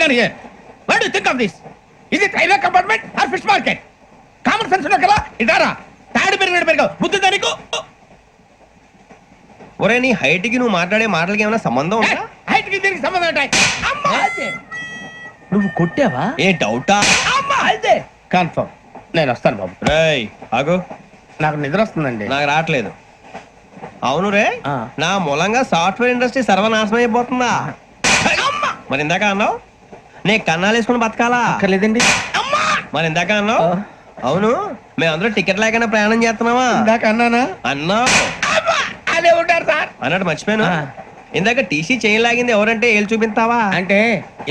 on here? What do you think of this? Is it railway compartment or fish market? Common sense ఉన్నా కదా ఇదారా తాడు పెరిగాడు బుద్ధి దానికి ఒరే నీ హైట్ కి నువ్వు మాట్లాడే మాటలకి ఏమైనా సంబంధం ఉందా? హైట్ కి దీనికి సంబంధం ఉంటాయి. అమ్మా అదే నువ్వు కొట్టావా? ఏ డౌటా? అమ్మా అదే కన్ఫర్మ్. నేను వస్తాను బాబు. రేయ్ ఆగు, నాకు నిద్ర వస్తుందండి. నాకు రావట్లేదు. అవును రే, నా మూలంగా సాఫ్ట్వేర్ ఇండస్ట్రీ సర్వనాశనం అయిపోతుందా? మరి ఇందాక అన్నావు నే కన్నాలు వేసుకుని బతకాలా? అక్కర్లేదండి. మరి ఇందాక అన్నావు అవును మేమందరూ టికెట్ లేకుండా ప్రయాణం చేస్తున్నావా? ఇందాక అన్నానా? అన్నావు. అదే ఉంటారు సార్ అన్నట్టు మర్చిపోయాను. ఇందాక టీసీ చేయి లాగింది ఎవరంటే ఏళ్ళు చూపిస్తావా? అంటే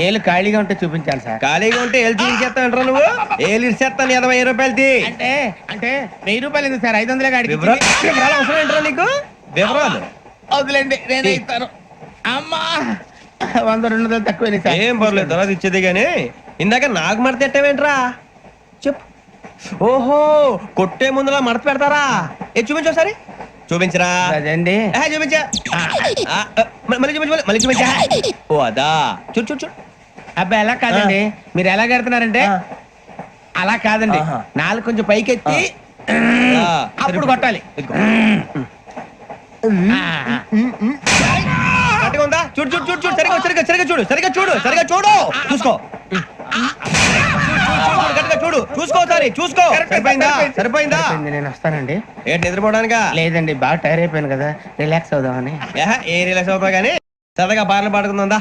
ఏళ్ళు ఖాళీగా ఉంటే చూపించాలి సార్. ఖాళీగా ఉంటే ఏళ్ళు చూపించేస్తానంటారా నువ్వు? ఏళ్ళు ఇచ్చేస్తాను 20 రూపాయలది. అంటే అంటే 1000 రూపాయలు ఎందుకు సార్? 500 గాడికి వివరాలు అవసరం ఏంట్రా నీకు? వివరాలు వదిలేండి, నేనే ఇస్తాను. అమ్మా 100-200 తక్కువ సార్. ఏం పర్లేదు, తర్వాత ఇచ్చేది గానీ ఇందాక నాకు మడత ఎట్టవేంట్రా చెప్పు. ఓహో కొట్టే ముందులా మడత పెడతారా? ఏ చూపించు ఒకసారి. చూపించరా? అదండి. చూపించా. మళ్ళీ చూపించు, మళ్ళీ చూపించా. ఓ అదా, చూడు చూడు చూడు. అబ్బాయి ఎలా కాదండి, మీరు ఎలా కడుతున్నారంటే అలా కాదండి. నాలుగు కొంచెం పైకెత్తి అప్పుడు కొట్టాలి. గట్టిగా ఉందా? చూడు చూడు చూడు చూడు. సరిగా సరిగా సరిగా చూడు, సరిగా చూడు, సరిగా చూడు. చూసుకో గట్టిగా చూడు, చూసుకో ఒకసారి చూసుకో. సరిపోయిందా? సరిపోయిందా? నేను వస్తానండి. ఏంటి నిద్రపోవడానికా? లేదండి, బాగా టైర్ అయిపోయాను కదా, రిలాక్స్ అవుదామని. ఏ రిలాక్స్ అవుతావు కానీ సరదాగా పాటలు పాడుకుందా?